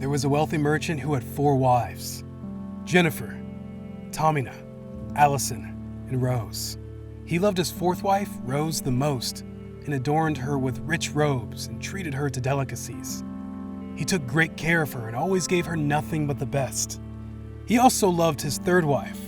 There was a wealthy merchant who had 4 wives: Jennifer, Tomina, Allison, and Rose. He loved his 4th wife, Rose, the most, and adorned her with rich robes and treated her to delicacies. He took great care of her and always gave her nothing but the best. He also loved his 3rd wife,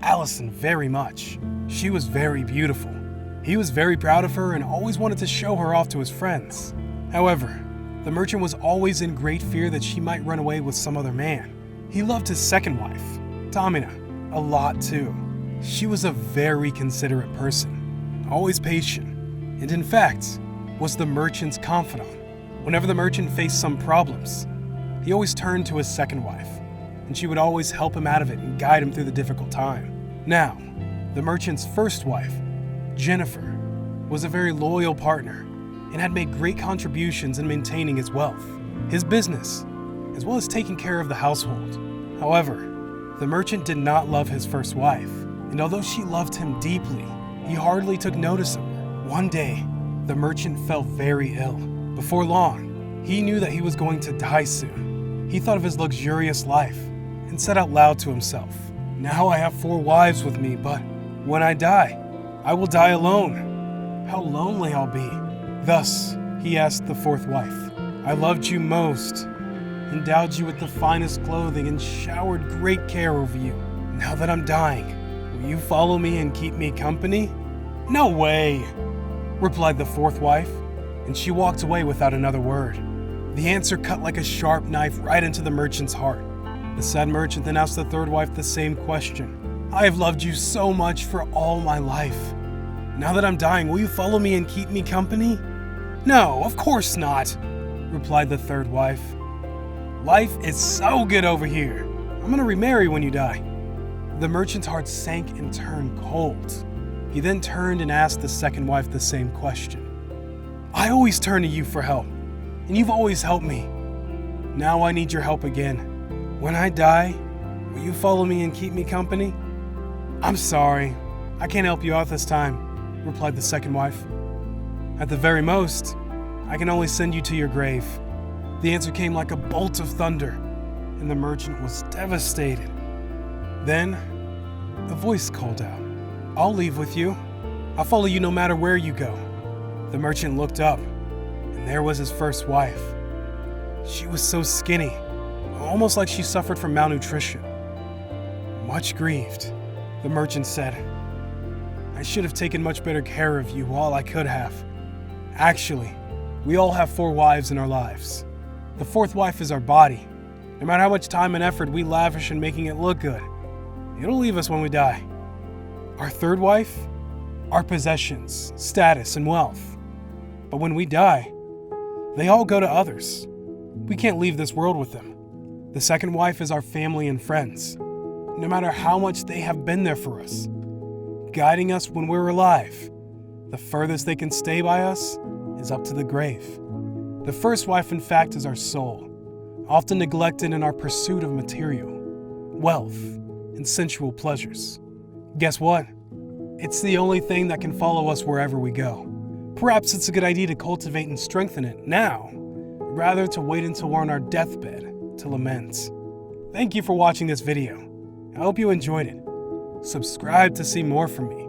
Allison, very much. She was very beautiful. He was very proud of her and always wanted to show her off to his friends. However, the merchant was always in great fear that she might run away with some other man. He loved his 2nd wife, Tomina, a lot too. She was a very considerate person, always patient, and in fact, was the merchant's confidant. Whenever the merchant faced some problems, he always turned to his 2nd wife, and she would always help him out of it and guide him through the difficult time. Now, the merchant's 1st wife, Jennifer, was a very loyal partner and had made great contributions in maintaining his wealth, his business, as well as taking care of the household. However, the merchant did not love his 1st wife, and although she loved him deeply, he hardly took notice of her. One day, the merchant fell very ill. Before long, he knew that he was going to die soon. He thought of his luxurious life and said out loud to himself, "Now I have 4 wives with me, but when I die, I will die alone. How lonely I'll be." Thus, he asked the 4th wife, "I loved you most, endowed you with the finest clothing, and showered great care over you. Now that I'm dying, will you follow me and keep me company?" "No way," replied the 4th wife, and she walked away without another word. The answer cut like a sharp knife right into the merchant's heart. The sad merchant then asked the 3rd wife the same question. "I have loved you so much for all my life. Now that I'm dying, will you follow me and keep me company?" "No, of course not," replied the 3rd wife. "Life is so good over here. I'm gonna remarry when you die." The merchant's heart sank and turned cold. He then turned and asked the 2nd wife the same question. "I always turn to you for help, and you've always helped me. Now I need your help again. When I die, will you follow me and keep me company?" "I'm sorry, I can't help you out this time," replied the 2nd wife. "At the very most, I can only send you to your grave." The answer came like a bolt of thunder, and the merchant was devastated. Then, a voice called out, "I'll leave with you. I'll follow you no matter where you go." The merchant looked up, and there was his 1st wife. She was so skinny, almost like she suffered from malnutrition. Much grieved, the merchant said, "I should have taken much better care of you while I could have. Actually, we all have 4 wives in our lives. The 4th wife is our body. No matter how much time and effort we lavish in making it look good, it'll leave us when we die. Our 3rd wife, our possessions, status, and wealth. But when we die, they all go to others. We can't leave this world with them. The 2nd wife is our family and friends. No matter how much they have been there for us, guiding us when we're alive, the furthest they can stay by us is up to the grave. The 1st wife, in fact, is our soul, often neglected in our pursuit of material, wealth, and sensual pleasures. Guess what? It's the only thing that can follow us wherever we go. Perhaps it's a good idea to cultivate and strengthen it now, rather to wait until we're on our deathbed to lament. Thank you for watching this video. I hope you enjoyed it. Subscribe to see more from me.